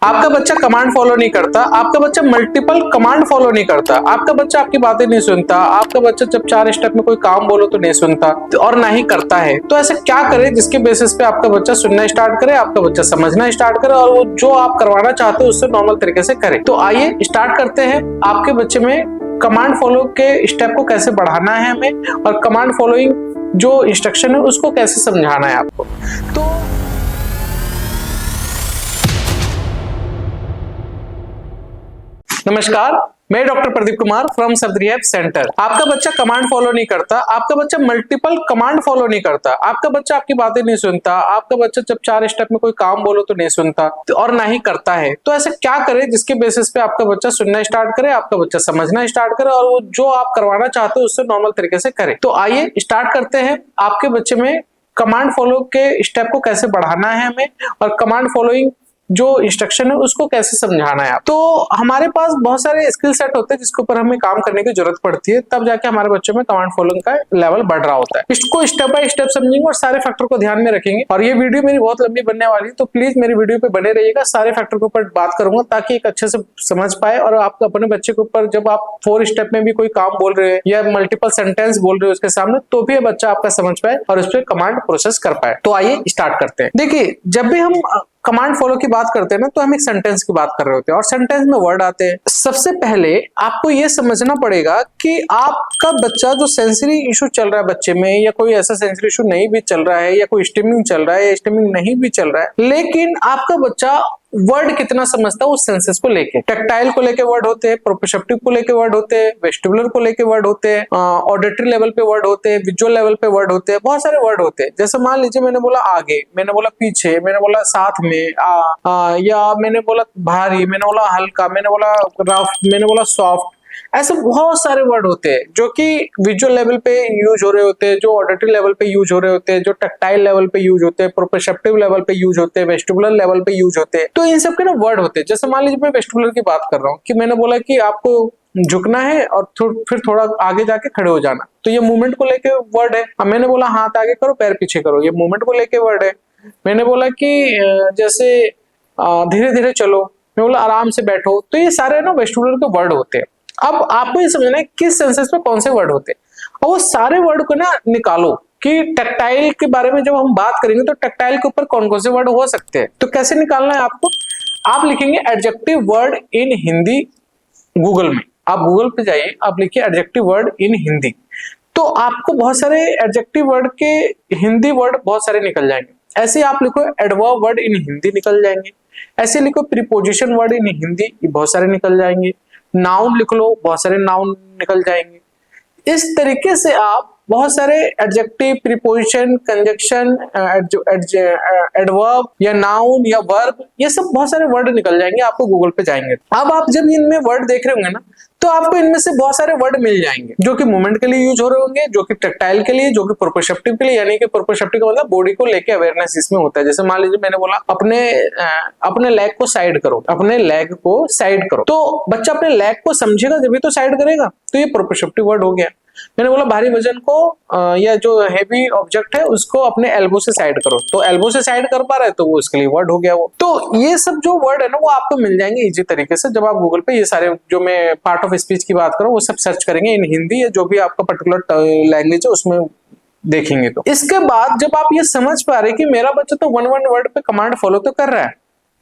आपका बच्चा command follow नहीं करता, आपका बच्चा मल्टीपल कमांड फॉलो नहीं करता, आपका बच्चा आपकी बातें नहीं सुनता, आपका बच्चा जब 4 स्टेप में कोई काम बोलो तो नहीं सुनता और ना ही करता है। तो ऐसा क्या करे जिसके बेसिस पे आपका बच्चा सुनना स्टार्ट करे, आपका बच्चा समझना स्टार्ट करे और वो जो आप करवाना चाहते हो उससे नॉर्मल तरीके से करे। तो आइए स्टार्ट करते हैं आपके बच्चे में कमांड फॉलो के स्टेप को कैसे बढ़ाना है हमें और कमांड फॉलोइंग जो इंस्ट्रक्शन है उसको कैसे समझाना है आपको। तो नमस्कार, मैं डॉक्टर प्रदीप कुमार फ्रॉम सदरी हेल्थ सेंटर। आपका बच्चा कमांड फॉलो नहीं करता, आपका बच्चा मल्टीपल कमांड फॉलो नहीं करता, आपका बच्चा आपकी बातें नहीं सुनता, आपका बच्चा जब 4 स्टेप में कोई काम बोलो तो नहीं सुनता और ना ही करता है। तो ऐसा क्या करे जिसके बेसिस पे आपका बच्चा सुनना स्टार्ट करे, आपका बच्चा समझना स्टार्ट करे और वो जो आप करवाना चाहते हो उससे नॉर्मल तरीके से करे। तो आइए स्टार्ट करते हैं आपके बच्चे में कमांड फॉलो के स्टेप को कैसे बढ़ाना है हमें और कमांड फॉलोइंग जो इंस्ट्रक्शन है उसको कैसे समझाना है। तो हमारे पास बहुत सारे स्किल सेट होते हैं जिसके ऊपर हमें काम करने की जरूरत पड़ती है, तब जाके हमारे बच्चों में कमांड फॉलोइंग का लेवल बढ़ रहा होता है। इसको स्टेप बाय स्टेप समझेंगे और सारे फैक्टर को ध्यान में रखेंगे। और ये वीडियो मेरी बहुत लंबी बनने वाली है, तो प्लीज मेरी वीडियो पे बने रहिएगा। सारे फैक्टर के ऊपर बात करूंगा ताकि एक अच्छे से समझ पाए और आप अपने बच्चे के ऊपर जब आप 4 स्टेप में भी कोई काम बोल रहे हैं या मल्टीपल सेंटेंस बोल रहे हो उसके सामने, तो भी बच्चा आपका समझ पाए और उस पर कमांड प्रोसेस कर पाए। तो आइए स्टार्ट करते हैं। देखिए, जब भी हम कमांड फॉलो की बात करते हैं ना, तो हम एक सेंटेंस की बात कर रहे होते हैं और सेंटेंस में वर्ड आते हैं। सबसे पहले आपको ये समझना पड़ेगा कि आपका बच्चा जो सेंसरी इशू चल रहा है बच्चे में, या कोई ऐसा सेंसरी इशू नहीं भी चल रहा है, या कोई स्टिमिंग चल रहा है या स्टिमिंग नहीं भी चल रहा है, लेकिन आपका बच्चा वर्ड कितना समझता है उस सेंसेस को लेके। टैक्टाइल को लेके वर्ड होते हैं, प्रोप्रोसेप्टिव को लेके वर्ड होते हैं, वेस्टिबुलर को लेके वर्ड होते हैं, ऑडिटरी लेवल पे वर्ड होते हैं, विजुअल लेवल पे वर्ड होते हैं, बहुत सारे वर्ड होते हैं। जैसे मान लीजिए मैंने बोला आगे, मैंने बोला पीछे, मैंने बोला साथ में या मैंने बोला भारी, मैंने बोला हल्का, मैंने बोला रफ, मैंने बोला सॉफ्ट। ऐसे बहुत सारे वर्ड होते हैं जो कि विजुअल लेवल पे यूज हो रहे होते हैं, जो ऑडिटरी लेवल पे यूज हो रहे होते हैं, जो टैक्टाइल लेवल पे यूज होते हैं, प्रोप्रोसेप्टिव लेवल पे यूज होते हैं, वेस्टिबुलर लेवल पे यूज होते हैं। तो इन सब के ना वर्ड होते हैं। जैसे मान लीजिए मैं वेस्टिबुलर की बात कर रहा हूँ कि मैंने बोला कि आपको झुकना है और फिर थोड़ा आगे जाके खड़े हो जाना, तो ये मूवमेंट को लेके वर्ड है। अब मैंने बोला हाथ आगे करो पैर पीछे करो, ये मूवमेंट को लेके वर्ड है। मैंने बोला कि जैसे धीरे धीरे चलो, मैं बोला आराम से बैठो, तो ये सारे ना वेस्टिबुलर के वर्ड होते हैं। अब आपको ये समझना है किस सेंसेस में कौन से वर्ड होते हैं और वो सारे वर्ड को ना निकालो कि टैक्टाइल के बारे में जब हम बात करेंगे तो टैक्टाइल के ऊपर कौन कौन से वर्ड हो सकते हैं। तो कैसे निकालना है आपको, आप लिखेंगे adjective word in Hindi. Google में आप गूगल पे जाइए, आप लिखिए एडजेक्टिव वर्ड इन हिंदी, तो आपको बहुत सारे एडजेक्टिव वर्ड के हिंदी वर्ड बहुत सारे निकल जाएंगे। ऐसे आप लिखो एडवर्ब वर्ड इन हिंदी निकल जाएंगे, ऐसे लिखो प्रीपोजिशन वर्ड इन हिंदी, बहुत सारे निकल जाएंगे। नाउन लिख लो, बहुत सारे नाउन निकल जाएंगे। इस तरीके से आप बहुत सारे एडजेक्टिव, प्रीपोजिशन, कंजक्शन, एडवर्ब या नाउन या वर्ब, ये सब बहुत सारे वर्ड निकल जाएंगे आपको गूगल पे जाएंगे। अब आप जब इनमें वर्ड देख रहे होंगे ना, तो आपको इनमें से बहुत सारे वर्ड मिल जाएंगे जो कि मूवमेंट के लिए यूज हो रहे होंगे, जो कि टैक्टाइल के लिए, जो कि प्रोप्रोसेप्टिव के लिए, यानी कि प्रोप्रोसेप्टिव का मतलब बॉडी को लेके अवेयरनेस इसमें होता है। जैसे मान लीजिए मैंने बोला अपने लेग को साइड करो, अपने लेग को साइड करो, तो बच्चा अपने लेग को समझेगा जब भी तो साइड करेगा, तो ये प्रोप्रोसेप्टिव वर्ड हो गया। मैंने बोला भारी वजन को या जो हैवी ऑब्जेक्ट है उसको अपने एल्बो से साइड करो, तो एल्बो से साइड कर पा रहे तो वो उसके लिए वर्ड हो गया वो। तो ये सब जो वर्ड है ना वो आपको मिल जाएंगे इजी तरीके से जब आप गूगल पे ये सारे जो मैं पार्ट ऑफ स्पीच की बात करूं वो सब सर्च करेंगे इन हिंदी या जो भी आपका पर्टिकुलर लैंग्वेज है उसमें देखेंगे। तो इसके बाद जब आप ये समझ पा रहे कि मेरा बच्चा तो वन वर्ड पे कमांड फॉलो तो कर रहा है,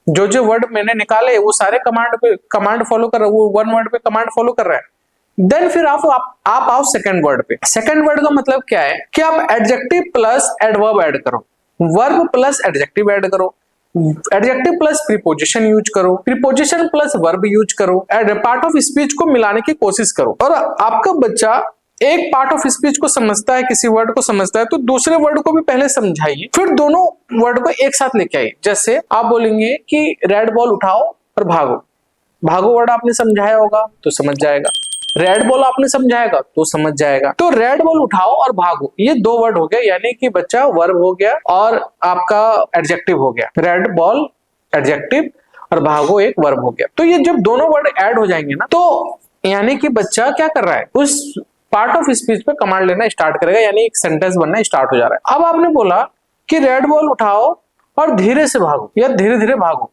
जो जो वर्ड मैंने निकाले वो सारे कमांड फॉलो कर रहा है, वो वन वर्ड पे कमांड फॉलो कर रहा है, देन फिर आप आओ सेकंड वर्ड पे। सेकंड वर्ड का मतलब क्या है कि आप एडजेक्टिव प्लस एडवर्ब ऐड करो, वर्ब प्लस एडजेक्टिव ऐड करो, एडजेक्टिव प्लस प्रीपोजिशन यूज करो, प्रीपोजिशन प्लस वर्ब यूज करो, पार्ट ऑफ स्पीच को मिलाने की कोशिश करो। और आपका बच्चा एक पार्ट ऑफ स्पीच को समझता है, किसी वर्ड को समझता है, तो दूसरे वर्ड को भी पहले समझाइए, फिर दोनों वर्ड को एक साथ लेके आइए। जैसे आप बोलेंगे कि रेड बॉल उठाओ और भागो, भागो वर्ड आपने समझाया होगा तो समझ जाएगा, रेड बॉल आपने समझाएगा तो समझ जाएगा। तो रेड बॉल उठाओ और भागो, ये 2 वर्ड हो गए, यानी कि बच्चा वर्ब हो गया और आपका एडजेक्टिव हो गया। रेड बॉल एडजेक्टिव और भागो एक वर्ब हो गया। तो ये जब दोनों वर्ड ऐड हो जाएंगे ना, तो यानी कि बच्चा क्या कर रहा है, उस पार्ट ऑफ स्पीच पे कमांड लेना स्टार्ट करेगा, यानी एक सेंटेंस बनना स्टार्ट हो जा रहा है। अब आपने बोला कि रेड बॉल उठाओ और धीरे से भागो या धीरे धीरे भागो,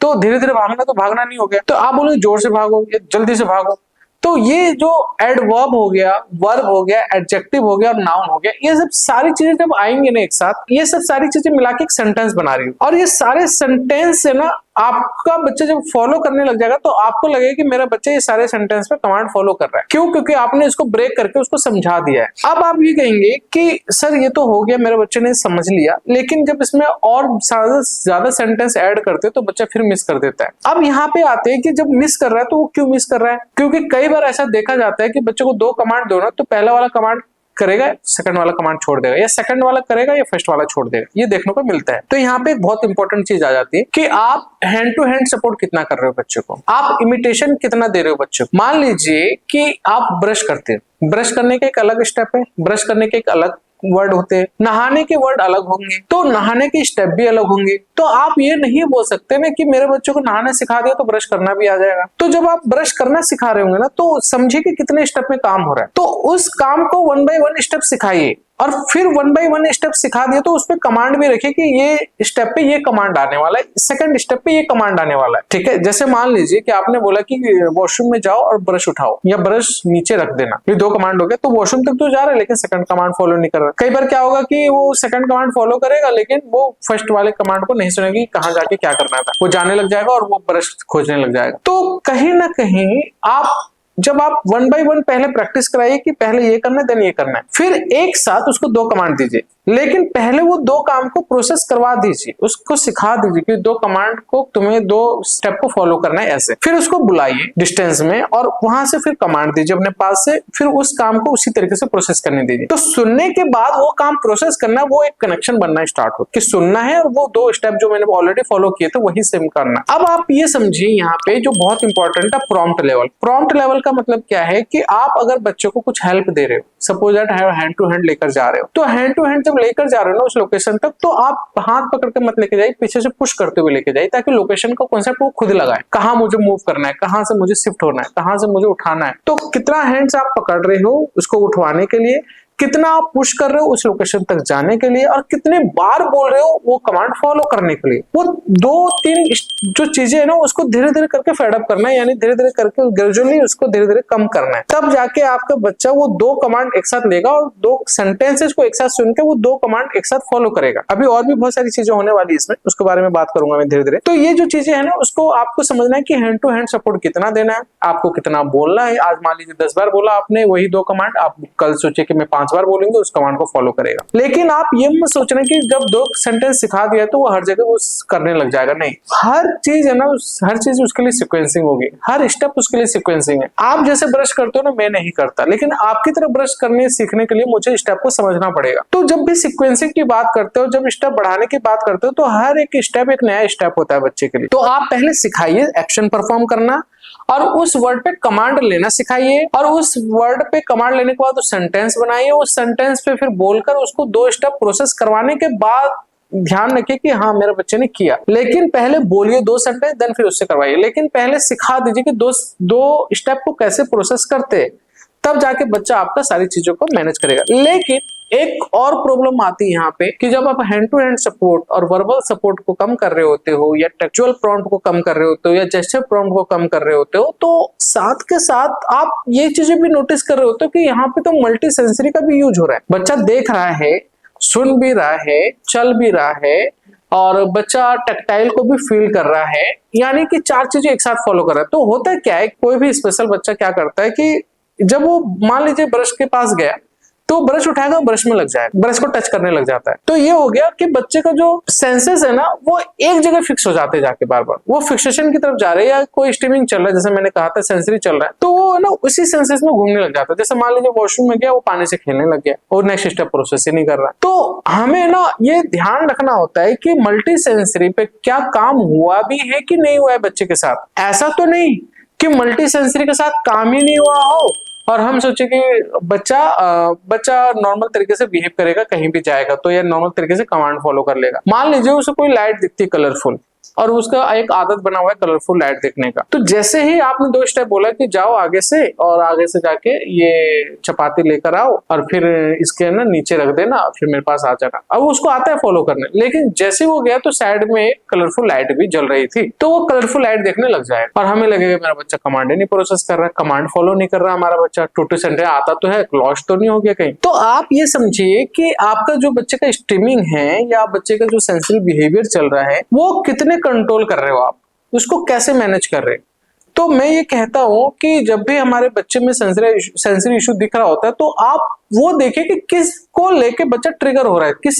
तो धीरे धीरे भागना तो भागना नहीं हो गया, तो आप बोलोगे जोर से भागो या जल्दी से भागो। तो ये जो एडवर्ब हो गया, वर्ब हो गया, एडजेक्टिव हो गया और नाउन हो गया, ये सब सारी चीजें जब आएंगे ना एक साथ, ये सब सारी चीजें मिला के एक सेंटेंस बना रही है। और ये सारे सेंटेंस है ना आपका बच्चा जब फॉलो करने लग जाएगा तो आपको लगेगा कि मेरा बच्चा ये सारे सेंटेंस पे कमांड फॉलो कर रहा है। क्यों? क्योंकि आपने इसको ब्रेक करके उसको समझा दिया है। अब आप ये कहेंगे कि सर ये तो हो गया, मेरे बच्चे ने समझ लिया, लेकिन जब इसमें और ज्यादा सेंटेंस ऐड करते तो बच्चा फिर मिस कर देता है। अब यहाँ पे आते हैं कि जब मिस कर रहा है तो वो क्यों मिस कर रहा है? क्योंकि कई बार ऐसा देखा जाता है कि बच्चे को 2 कमांड दो ना, तो पहला वाला कमांड करेगा, सेकंड वाला कमांड छोड़ देगा, या सेकंड वाला करेगा या फर्स्ट वाला छोड़ देगा, ये देखने को मिलता है। तो यहाँ पे एक बहुत इंपॉर्टेंट चीज आ जाती है कि आप हैंड टू हैंड सपोर्ट कितना कर रहे हो बच्चे को, आप इमिटेशन कितना दे रहे हो बच्चे को। मान लीजिए कि आप ब्रश करते हो, ब्रश करने का एक अलग स्टेप है, ब्रश करने के एक अलग वर्ड होते हैं, नहाने के वर्ड अलग होंगे, तो नहाने के स्टेप भी अलग होंगे। तो आप ये नहीं बोल सकते ना कि मेरे बच्चों को नहाना सिखा दिया तो ब्रश करना भी आ जाएगा। तो जब आप ब्रश करना सिखा रहे होंगे ना, तो समझिए कि कितने स्टेप में काम हो रहा है, तो उस काम को 1 बाय 1 स्टेप सिखाइए। और फिर 1 बाय 1 स्टेप सिखा दिया तो उस पे कमांड भी रखिए कि ये स्टेप पे ये कमांड आने वाला है, सेकंड स्टेप पे ये कमांड आने वाला है। ठीक है, जैसे मान लीजिए कि आपने बोला कि वॉशरूम में जाओ और ब्रश उठाओ या ब्रश नीचे रख देना, ये 2 कमांड हो गए। तो वॉशरूम तक तो जा रहा है लेकिन सेकंड कमांड फॉलो नहीं कर रहा। कई बार क्या होगा कि वो सेकंड कमांड फॉलो करेगा लेकिन वो फर्स्ट वाले कमांड को नहीं सुनेगी, कहाँ जाके क्या करना था, वो जाने लग जाएगा और वो ब्रश खोजने लग जाएगा। तो कहीं ना कहीं आप जब आप 1 बाय 1 पहले प्रैक्टिस कराइए कि पहले ये करना है देन ये करना है, फिर एक साथ उसको 2 कमांड दीजिए, लेकिन पहले वो 2 काम को प्रोसेस करवा दीजिए, उसको सिखा दीजिए कि 2 कमांड को तुम्हें 2 स्टेप को फॉलो करना है ऐसे। फिर उसको बुलाइए डिस्टेंस में और वहां से फिर कमांड दीजिए अपने पास से, फिर उस काम को उसी तरीके से प्रोसेस करने दीजिए। तो सुनने के बाद वो काम प्रोसेस करना, वो एक कनेक्शन बनना स्टार्ट हो कि सुनना है और वो 2 स्टेप जो मैंने ऑलरेडी फॉलो किए थे वही सेम करना। अब आप ये समझिए यहाँ पे जो बहुत इंपॉर्टेंट है प्रॉम्प्ट लेवल। प्रॉम्प्ट लेवल का मतलब क्या है कि आप अगर बच्चों को कुछ हेल्प दे रहे हो, suppose that hand to hand लेकर जा रहे हो, तो हैंड टू हैंड जब लेकर जा रहे हो ना उस लोकेशन तक, तो आप हाथ पकड़ के मत लेके जाइए, पीछे से पुश करते हुए लेके जाइए, ताकि लोकेशन का कॉन्सेप्ट वो खुद लगाए, कहाँ मुझे मूव करना है, कहाँ से मुझे शिफ्ट होना है, कहाँ से मुझे उठाना है। तो कितना हैंड्स आप पकड़ रहे हो उसको उठवाने के लिए, कितना आप पुश कर रहे हो उस लोकेशन तक जाने के लिए, और कितने बार बोल रहे हो वो कमांड फॉलो करने के लिए। वो 2-3 जो चीजें है ना उसको धीरे धीरे करके फेडअप करना है, यानी धीरे धीरे करके ग्रेजुअली उसको धीरे धीरे कम करना है। तब जाके आपका बच्चा वो 2 कमांड एक साथ लेगा और 2 सेंटेंसेस को एक साथ सुन के वो 2 कमांड एक साथ फॉलो करेगा। अभी और भी बहुत सारी चीजें होने वाली है इसमें, उसके बारे में बात करूंगा मैं धीरे धीरे। तो ये जो चीजें है ना उसको आपको समझना है कि हैंड टू हैंड सपोर्ट कितना देना है, आपको कितना बोलना है। आज मान लीजिए 10 बार बोला आपने वही 2 कमांड, आप कल सोचे कि मैं 5 बार बोलेंगे, उस कमांड को फॉलो करेगा। लेकिन आप ये मत सोचना कि जब 2 सेंटेंस सिखा दिया तो वो हर जगह वो करने लग जाएगा, नहीं। हर चीज है ना, हर चीज उसके लिए सीक्वेंसिंग होगी, हर स्टेप उसके लिए सीक्वेंसिंग है। आप जैसे ब्रश करते हो ना, मैं नहीं करता, लेकिन आपकी तरह ब्रश करने सीखने के लिए मुझे स्टेप को समझना पड़ेगा। तो जब भी सीक्वेंसिंग की बात करते हो, जब स्टेप बढ़ाने की बात करते हो, तो हर एक स्टेप एक नया स्टेप होता है बच्चे के लिए। तो आप पहले सिखाइए एक्शन परफॉर्म करना, और उस वर्ड पे कमांड लेना सिखाइए, और उस वर्ड पे कमांड लेने के बाद उस सेंटेंस बनाइए, उस सेंटेंस पे फिर बोलकर उसको 2 स्टेप प्रोसेस करवाने के बाद ध्यान रखिए कि हाँ मेरे बच्चे ने किया। लेकिन पहले बोलिए 2 सेंटेंस, देन फिर उससे करवाइए, लेकिन पहले सिखा दीजिए कि 2 स्टेप को कैसे प्रोसेस करते, तब जाके बच्चा आपका सारी चीजों को मैनेज करेगा। लेकिन एक और प्रॉब्लम आती है यहाँ पे कि जब आप हैंड टू हैंड सपोर्ट और वर्बल सपोर्ट को कम कर रहे होते हो, या टेक्सचुअल प्रॉम्प्ट को कम कर रहे होते हो, या जेस्चर प्रॉम्प्ट को कम कर रहे होते हो, तो साथ के साथ आप ये चीजें भी नोटिस कर रहे होते हो कि यहाँ पे तो मल्टी सेंसरी का भी यूज हो रहा है। बच्चा देख रहा है, सुन भी रहा है, चल भी रहा है, और बच्चा टैक्टाइल को भी फील कर रहा है, यानी कि 4 चीजें एक साथ फॉलो कर रहा है। तो होता क्या है, कोई भी स्पेशल बच्चा क्या करता है कि जब वो मान लीजिए ब्रश के पास गया तो ब्रश उठाएगा, ब्रश में लग जाएगा, ब्रश को टच करने लग जाता है। तो ये हो गया कि बच्चे का जो सेंसेस है ना वो एक जगह फिक्स हो जाते हैं, जाके बार बार वो फिक्सेशन की तरफ जा रहे हैं, या कोई स्टीमिंग चल रहा है, जैसे मैंने कहा था सेंसरी चल रहा है, तो वो ना उसी सेंसेस में घूमने लग जाता है। जैसे मान लीजिए वॉशरूम में गया, वो पानी से खेलने लग गया और नेक्स्ट स्टेप प्रोसेस ही नहीं कर रहा। तो हमें ना ये ध्यान रखना होता है कि मल्टी सेंसरी पे क्या काम हुआ भी है कि नहीं हुआ है बच्चे के साथ। ऐसा तो नहीं कि मल्टी सेंसरी के साथ काम ही नहीं हुआ हो और हम सोचे कि बच्चा नॉर्मल तरीके से बिहेव करेगा, कहीं भी जाएगा तो या नॉर्मल तरीके से कमांड फॉलो कर लेगा। मान लीजिए उसे कोई लाइट दिखती कलरफुल, और उसका एक आदत बना हुआ है कलरफुल लाइट देखने का। तो जैसे ही आपने 2 स्टेप बोला कि जाओ आगे से, और आगे से जाके ये चपाती लेकर आओ और फिर इसके ना नीचे रख देना, फिर मेरे पास आ जाना, अब उसको आता है फॉलो करने। लेकिन जैसे वो गया तो साइड में एक कलरफुल लाइट भी जल रही थी, तो वो कलरफुल लाइट देखने लग जाएगा और हमें लगेगा मेरा बच्चा कमांड ही नहीं प्रोसेस कर रहा है, कमांड फॉलो नहीं कर रहा हमारा बच्चा, टूटू सेंटर आता तो है, लॉस्ट तो नहीं हो गया कहीं। तो आप ये समझिए कि आपका जो बच्चे का स्ट्रीमिंग है या बच्चे का जो सेंसरी बिहेवियर चल रहा है वो कितने कंट्रोल कर रहे हो आप, उसको कैसे मैनेज कर रहे हैं। तो मैं ये कहता हूं कि जब भी हमारे बच्चे में सेंसरी इशू दिख रहा होता है तो आप वो देखिए कि किसको लेके बच्चा ट्रिगर हो रहा है, किस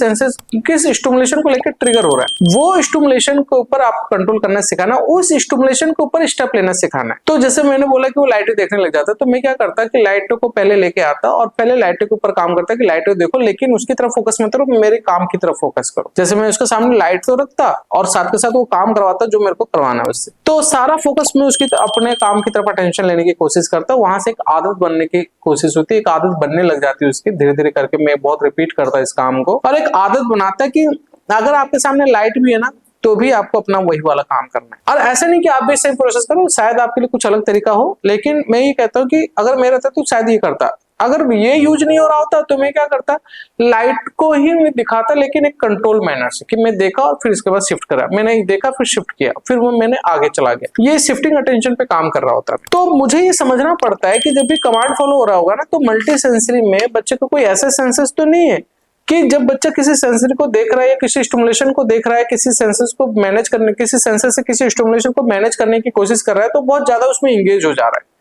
स्टिमुलेशन को लेकर ट्रिगर हो रहा है, वो स्टिमुलेशन के ऊपर आपको कंट्रोल करना सिखाना, उस स्टिमुलेशन के ऊपर स्टेप लेना सिखाना है। तो जैसे मैंने बोला कि वो लाइटें देखने लग जाता है, तो मैं क्या करता कि लाइटों को पहले लेके आता और पहले लाइटों के ऊपर काम करता कि लाइटें देखो लेकिन उसकी तरफ फोकस मत करो, मेरे काम की तरफ फोकस करो। जैसे मैं उसके सामने लाइट तो रखता और साथ के साथ वो काम करवाता जो मेरे को करवाना है उससे, तो सारा फोकस में उसकी अपने काम की तरफ अटेंशन लेने की कोशिश करता, वहां से एक आदत बनने की कोशिश होती है, एक आदत बनने लग जाती है उसकी, धीरे धीरे करके मैं बहुत रिपीट करता इस काम को और एक आदत बनाता है कि अगर आपके सामने लाइट भी है ना तो भी आपको अपना वही वाला काम करना है। और ऐसा नहीं कि आप भी सेम प्रोसेस करो, शायद आपके लिए कुछ अलग तरीका हो, लेकिन मैं ये कहता हूँ कि अगर मेरा था तो शायद ये करता, अगर ये यूज नहीं हो रहा होता तो मैं क्या करता, लाइट को ही मैं दिखाता लेकिन एक कंट्रोल मैनर से, कि मैं देखा और फिर इसके बाद शिफ्ट करा, मैंने देखा फिर शिफ्ट किया, फिर वो मैंने आगे चला गया, ये शिफ्टिंग अटेंशन पे काम कर रहा होता है। तो मुझे ये समझना पड़ता है कि जब भी कमांड फॉलो हो रहा होगा ना तो मल्टी सेंसरी में बच्चे को कोई ऐसा सेंसेस तो नहीं है कि जब बच्चा किसी सेंसरी को देख रहा है या किसी स्टिमुलेशन को देख रहा है, किसी सेंसस को मैनेज करने, किसी सेंसर से किसी स्टिमुलेशन को मैनेज करने की कोशिश कर रहा है, तो बहुत ज्यादा उसमें इंगेज हो जा रहा है।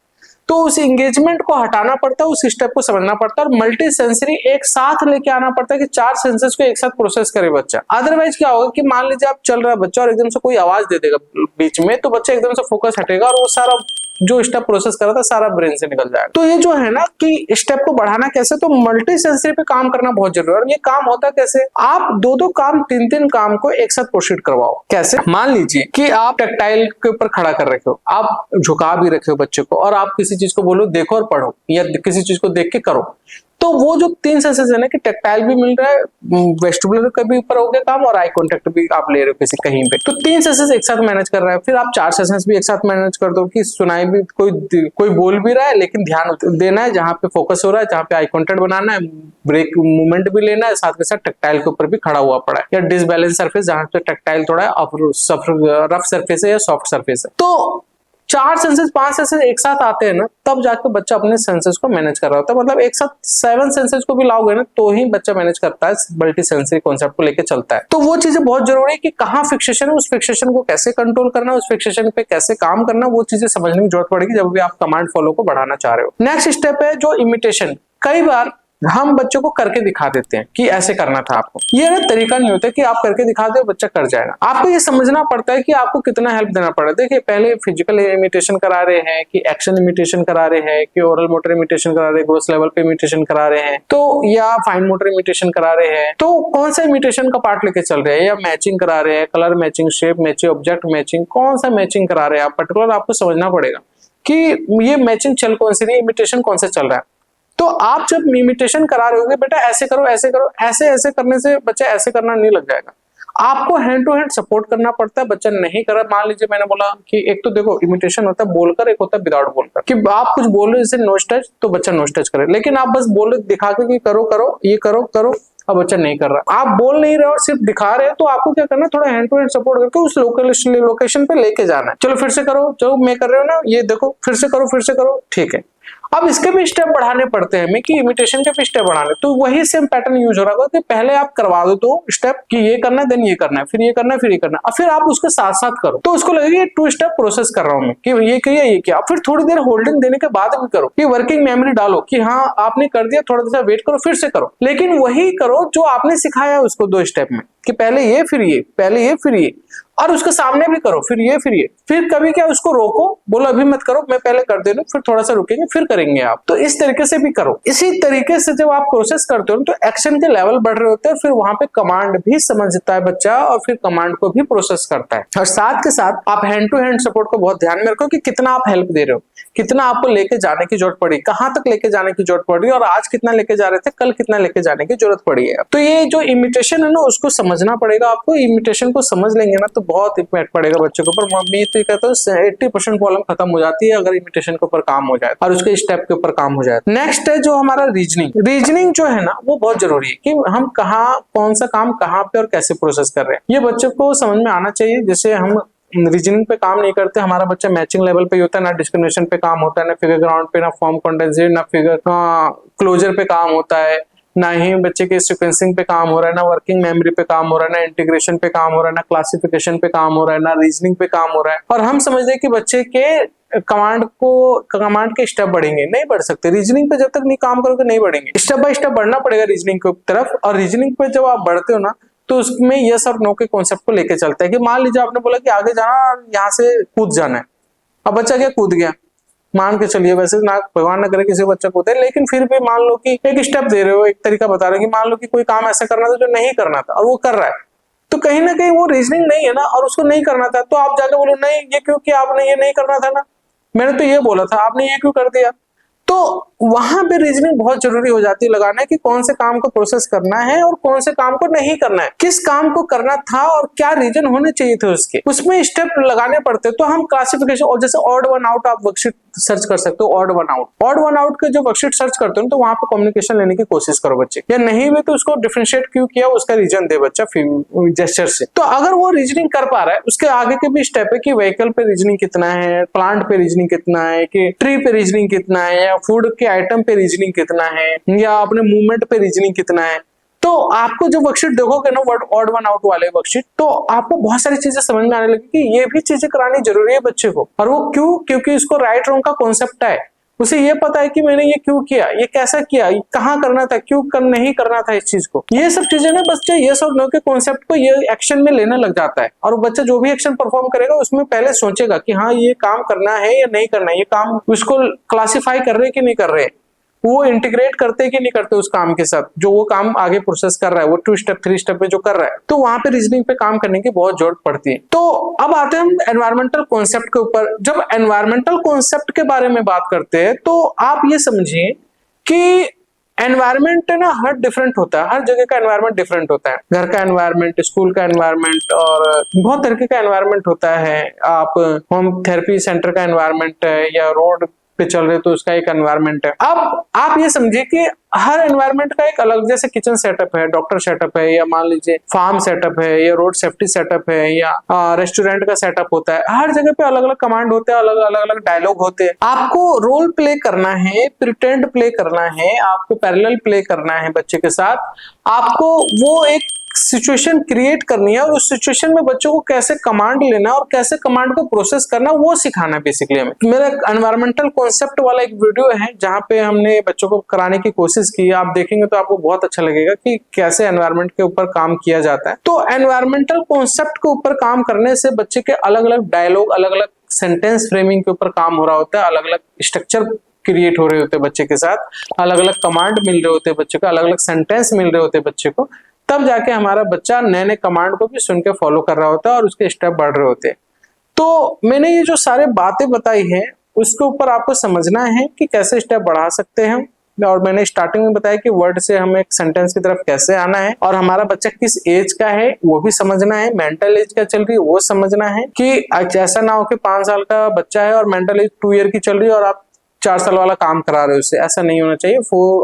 तो उस एंगेजमेंट को हटाना पड़ता है, उस स्टेप को समझना पड़ता है और मल्टी सेंसरी एक साथ लेके आना पड़ता है कि 4 सेंसर्स को एक साथ प्रोसेस करे बच्चा। अदरवाइज क्या होगा कि मान लीजिए आप चल रहा है बच्चा और एकदम से कोई आवाज दे देगा बीच में, तो बच्चा एकदम से फोकस हटेगा और वो सारा जो स्टेप प्रोसेस कर रहा था सारा ब्रेन से निकल जाएगा। तो ये जो है ना कि स्टेप को बढ़ाना कैसे, तो मल्टी सेंसरी पे काम करना बहुत जरूरी है। और ये काम होता कैसे, आप 2-2 काम 3-3 काम को एक साथ प्रोसीड करवाओ। कैसे, मान लीजिए कि आप टेक्टाइल के ऊपर खड़ा कर रखे हो, आप झुका भी रखे हो बच्चे को और आप किसी चीज को बोलो देखो और पढ़ो या किसी चीज को देख के करो, तो वो जो 3 सेंसेस है ना कि टेक्टाइल भी मिल रहा है, वेस्टिबुलर का भी ऊपर हो गया काम और आई कांटेक्ट भी आप ले रहे हो किसी कहीं पे, तो 3 सेंसेस एक साथ मैनेज कर रहा है। फिर आप 4 सेंसेस भी एक साथ मैनेज कर दो कि सुनाई भी, कोई बोल भी रहा है लेकिन ध्यान देना है जहां पे फोकस हो रहा है, जहां पे आई कांटेक्ट बनाना है, ब्रेक मूवमेंट भी लेना है, साथ के साथ टेक्टाइल के ऊपर भी खड़ा हुआ पड़ा है, या डिसबैलेंस सरफेस जहां पे टेक्टाइल थोड़ा रफ सरफेस है या सॉफ्ट सरफेस है। तो 4 सेंसेस 5 सेंसेस एक साथ आते हैं ना, तब जाके बच्चा अपने सेंसेस को मैनेज कर रहा होता है। मतलब एक साथ 7 सेंसेस को भी लाओगे ना तो ही बच्चा मैनेज करता है, मल्टी सेंसरी कॉन्सेप्ट को लेके चलता है। तो वो चीजें बहुत जरूरी है कि कहाँ फिक्सेशन है, उस फिक्सेशन को कैसे कंट्रोल करना, उस फिक्सेशन पे कैसे काम करना, वो चीजें समझने की जरूरत पड़ेगी जब भी आप कमांड फॉलो को बढ़ाना चाह रहे हो। नेक्स्ट स्टेप है जो इमिटेशन। कई बार हम बच्चों को करके दिखा देते हैं कि ऐसे करना था आपको, ये ना तरीका नहीं होता कि आप करके दिखा दो बच्चा कर जाएगा। आपको ये समझना पड़ता है कि आपको कितना हेल्प देना पड़ेगा। देखिए, पहले फिजिकल इमिटेशन करा रहे हैं कि एक्शन इमिटेशन करा रहे हैं कि ओरल मोटर इमिटेशन करा रहे हैं, ग्रोस लेवल पे इमिटेशन करा रहे हैं, तो या फाइन मोटर इमिटेशन करा रहे हैं, तो कौन सा इमिटेशन का पार्ट लेके चल रहे हैं, या मैचिंग करा रहे हैं, colour matching, shape matching, object matching, कौन सा मैचिंग करा रहे हैं आप पर्टिकुलर आपको समझना पड़ेगा कि ये मैचिंग चल कौन सी रही है, इमिटेशन कौन सा चल रहा है। तो आप जब इमिटेशन करा रहे होगे, बेटा ऐसे करो ऐसे करो, ऐसे ऐसे करने से बच्चा ऐसे करना नहीं लग जाएगा। आपको हैंड टू हैंड सपोर्ट करना पड़ता है। बच्चा नहीं कर रहा, मान लीजिए मैंने बोला कि एक तो देखो इमिटेशन होता है बोलकर, एक होता है विदाउट बोलकर, कि आप कुछ बोल रहे जैसे नोज टच तो बच्चा नोज टच करे, लेकिन आप बस बोल दिखा के कि करो करो ये करो करो, अब बच्चा नहीं कर रहा। आप बोल नहीं रहे और सिर्फ दिखा रहे हैं, तो आपको क्या करना है, थोड़ा हैंड टू हैंड सपोर्ट करके उस लोकेशन पे लेके जाना है। चलो फिर से करो, चलो मैं कर रहे हो ना, ये देखो फिर से करो, ठीक है। अब इसके भी स्टेप बढ़ाने पड़ते हैं हमें कि इमिटेशन के भी स्टेप बढ़ाने, तो वही सेम पैटर्न यूज हो रहा होगा कि पहले आप करवा दो तो स्टेप कि ये करना है, देन ये करना है, फिर ये करना है, फिर ये करना है, और फिर आप उसके साथ साथ करो, तो उसको लगेगा ये 2 स्टेप प्रोसेस कर रहा हूं मैं कि ये किया ये किया। फिर थोड़ी देर होल्डिंग देने के बाद भी करो कि वर्किंग मेमोरी डालो कि हाँ आपने कर दिया, थोड़ा सा वेट करो फिर से करो, लेकिन वही करो जो आपने सिखाया उसको 2 स्टेप में, कि पहले ये फिर ये, पहले ये फिर ये, और उसके सामने भी करो, फिर ये फिर ये। फिर कभी क्या उसको रोको, बोलो अभी मत करो, मैं पहले कर दे दूं, फिर थोड़ा सा रुकेंगे फिर करेंगे आप। तो इस तरीके से भी करो। इसी तरीके से जब आप प्रोसेस करते हो तो एक्शन के लेवल बढ़ रहे होते हैं, फिर वहां पे कमांड भी समझता है बच्चा और फिर कमांड को भी प्रोसेस करता है। और साथ के साथ आप हैंड टू हैंड सपोर्ट को बहुत ध्यान में रखो कि कितना आप हेल्प दे रहे हो, कितना आपको लेके जाने की जरूरत पड़ी, कहां तक लेके जाने की जरूरत पड़ी, और आज कितना लेके जा रहे थे, कल कितना लेके जाने की जरूरत पड़ी है। तो ये जो इमिटेशन है ना उसको समझ समझना पड़ेगा आपको। इमिटेशन को समझ लेंगे ना तो बहुत इम्पैक्ट पड़ेगा बच्चों के ऊपर। मैं तो कहता हूँ 80% प्रॉब्लम खत्म हो जाती है अगर इमिटेशन के ऊपर काम हो जाए और उसके स्टेप के ऊपर काम हो जाए। नेक्स्ट है जो हमारा रीजनिंग। रीजनिंग जो है ना वो बहुत जरूरी है कि हम कहाँ कौन सा काम कहाँ पे और कैसे प्रोसेस कर रहे हैं, ये बच्चों को समझ में आना चाहिए। जैसे हम रीजनिंग पे काम नहीं करते, हमारा बच्चा मैचिंग लेवल पे ही होता है, ना डिस्क्रिमिनेशन पे काम होता है, ना फिगर ग्राउंड पे, ना फॉर्म कॉन्टेंसी, ना फिगर क्लोजर पे काम होता है, ना ही बच्चे के सीक्वेंसिंग पे काम हो रहा है, ना वर्किंग मेमोरी पे काम हो रहा है, ना इंटीग्रेशन पे काम हो रहा है, ना क्लासिफिकेशन पे काम हो रहा है, ना रीजनिंग पे काम हो रहा है। और हम समझते हैं कि बच्चे के कमांड के स्टेप बढ़ेंगे, नहीं बढ़ सकते। रीजनिंग पे जब तक नहीं काम करोगे नहीं बढ़ेंगे। स्टेप बाय स्टेप बढ़ना पड़ेगा रीजनिंग की तरफ। और रीजनिंग पे जब आप बढ़ते हो ना तो उसमें यस और नो के कॉन्सेप्ट को लेके चलता है कि मान लीजिए आपने बोला कि आगे जाना और यहाँ से कूद जाना है, अब बच्चा क्या कूद गया, मान के चलिए, वैसे ना भगवान ना करे किसी बच्चा कूदे, लेकिन फिर भी मान लो कि एक स्टेप दे रहे हो, एक तरीका बता रहे हो कि मान लो कि कोई काम ऐसा करना था जो नहीं करना था और वो कर रहा है, तो कहीं ना कहीं वो रीजनिंग नहीं है ना और उसको नहीं करना था, तो आप जाके बोलो नहीं ये क्यों किया आपने, ये नहीं करना था ना, मैंने तो ये बोला था, आपने ये क्यों कर दिया। तो वहां पे रीजनिंग बहुत जरूरी हो जाती है लगाना, कि कौन से काम को प्रोसेस करना है और कौन से काम को नहीं करना है, किस काम को करना था और क्या रीजन होने चाहिए थे उसके, उसमें स्टेप लगाने पड़ते। तो हम क्लासिफिकेशन, और जैसे ऑड वन आउट आप वर्कशीट सर्च कर सकते हो, ऑड वन आउट के जो वर्कशीट सर्च करते हो तो वहां पे कम्युनिकेशन लेने की कोशिश करो बच्चे, या नहीं भी तो उसको डिफरेंशिएट क्यों किया उसका रीजन दे बच्चा जेस्चर से। तो अगर वो रीजनिंग कर पा रहा है, उसके आगे के भी स्टेप है कि व्हीकल पे रीजनिंग कितना है, प्लांट पे रीजनिंग कितना है, कि ट्री पे रीजनिंग कितना है, या फूड के आइटम पे रीजनिंग कितना है, या अपने मूवमेंट पे रीजनिंग कितना है। तो आपको जो वर्कशीट देखोगे ना ऑड वन आउट वाले वर्कशीट, तो आपको बहुत सारी चीजें समझ में आने लगी कि ये भी चीजें करानी जरूरी है बच्चे को। और वो क्यों, क्योंकि उसको राइट रॉन्ग का कॉन्सेप्ट है, उसे ये पता है कि मैंने ये क्यों किया, ये कैसा किया, कहाँ करना था, क्यों नहीं करना था इस चीज को। ये सब चीजें ना बच्चे यस और नो के कॉन्सेप्ट को ये एक्शन में लेने लग जाता है। और बच्चा जो भी एक्शन परफॉर्म करेगा उसमें पहले सोचेगा कि हाँ ये काम करना है या नहीं करना है, ये काम उसको क्लासिफाई कर रहे कि नहीं कर रहे, वो इंटीग्रेट करते कि नहीं करते उस काम के साथ जो वो काम आगे प्रोसेस कर रहा है, वो 2 स्टेप 3 स्टेप में जो कर रहा है। तो वहां पे रीजनिंग पे काम करने की बहुत जरूरत पड़ती है। तो अब आते हैं हम एनवायरमेंटल कॉन्सेप्ट के ऊपर। जब एनवायरमेंटल कॉन्सेप्ट के बारे में बात करते हैं तो आप ये समझिए कि एनवायरमेंट ना हर डिफरेंट होता है, हर जगह का एनवायरमेंट डिफरेंट होता है। घर का एनवायरमेंट, स्कूल का एनवायरमेंट, और बहुत तरीके का एनवायरमेंट होता है। आप होम थेरेपी सेंटर का एनवायरमेंट है, या रोड पे चल रहे तो उसका एक एनवायरमेंट है। अब आप ये समझिए कि हर एनवायरमेंट का एक अलग, जैसे किचन सेटअप है, डॉक्टर सेटअप है, या मान लीजिए फार्म सेटअप है, या रोड सेफ्टी सेटअप है, या रेस्टोरेंट का सेटअप होता है। हर जगह पे अलग अलग कमांड होते हैं, अलग अलग डायलॉग होते हैं। आपको रोल प्ले करना है, प्रिटेंड प्ले करना है, आपको पैरेलल प्ले करना है बच्चे के साथ, आपको वो एक सिचुएशन क्रिएट करनी है और उस सिचुएशन में बच्चों को कैसे कमांड लेना और कैसे कमांड को प्रोसेस करना वो सिखाना है बेसिकली हमें। मेरा एनवायरमेंटल कॉन्सेप्ट वाला एक वीडियो है जहां पे हमने बच्चों को कराने की कोशिश की, आप देखेंगे तो आपको बहुत अच्छा लगेगा कि कैसे एनवायरमेंट के ऊपर काम किया जाता है। तो एनवायरमेंटल कॉन्सेप्ट के ऊपर काम करने से बच्चे के अलग अलग डायलॉग, अलग अलग सेंटेंस फ्रेमिंग के ऊपर काम हो रहा होता है, अलग अलग स्ट्रक्चर क्रिएट हो रहे होते हैं बच्चे के साथ, अलग अलग कमांड मिल रहे होते हैं बच्चे को, अलग अलग सेंटेंस मिल रहे होते हैं बच्चे को। तब जाके हमारा बच्चा नए नए कमांड को भी सुन के फॉलो कर रहा होता है और उसके स्टेप बढ़ रहे होते हैं। तो मैंने ये जो सारे बातें बताई हैं उसके ऊपर आपको समझना है कि कैसे स्टेप बढ़ा सकते हैं। और मैंने स्टार्टिंग में बताया कि वर्ड से हमें एक सेंटेंस की तरफ कैसे आना है, और हमारा बच्चा किस एज का है वो भी समझना है, मेंटल एज क्या चल रही है वो समझना है, कि ऐसा ना हो कि 5 साल का बच्चा है और मेंटल एज 2 ईयर की चल रही है और आप 4 साल वाला काम करा रहे हो उससे, ऐसा नहीं होना चाहिए।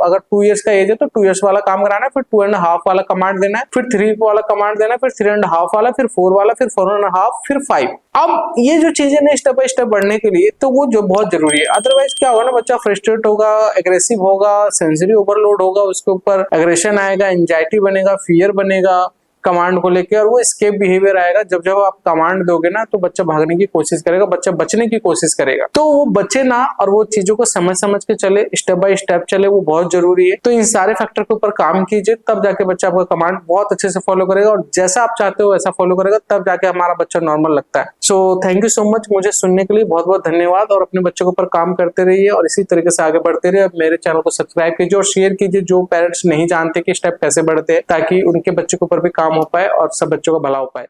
अगर 2 इयर्स का एज है तो 2 इयर्स वाला काम कराना है, फिर 2.5 वाला कमांड देना है, फिर 3 वाला कमांड देना है, फिर 3.5 वाला, फिर 4 वाला, फिर 4.5, फिर 5। अब ये जो चीजें ना स्टेप बाय स्टेप बढ़ने के लिए तो वो जो बहुत जरूरी है। अदरवाइज क्या होगा ना, बच्चा फ्रस्ट्रेट होगा, एग्रेसिव होगा, सेंसरी ओवरलोड होगा, उसके ऊपर एग्रेशन आएगा, एंजाइटी बनेगा, फियर बनेगा कमांड को लेके, और वो एस्केप बिहेवियर आएगा। जब जब आप कमांड दोगे ना तो बच्चा भागने की कोशिश करेगा, बच्चा बचने की कोशिश करेगा। तो वो बचे ना और वो चीजों को समझ समझ के चले, स्टेप बाय स्टेप चले, वो बहुत जरूरी है। तो इन सारे फैक्टर के ऊपर काम कीजिए, तब जाके बच्चा आपका कमांड बहुत अच्छे से फॉलो करेगा, और जैसा आप चाहते हो वैसा फॉलो करेगा, तब जाके हमारा बच्चा नॉर्मल लगता है। So thank you so much, मुझे सुनने के लिए बहुत बहुत धन्यवाद। और अपने बच्चों के ऊपर काम करते रहिए और इसी तरीके से आगे बढ़ते रहिए। मेरे चैनल को सब्सक्राइब कीजिए और शेयर कीजिए जो पेरेंट्स नहीं जानते कि स्टेप कैसे बढ़ते हैं, ताकि उनके बच्चे के ऊपर भी काम हो पाए और सब बच्चों का भला हो पाए।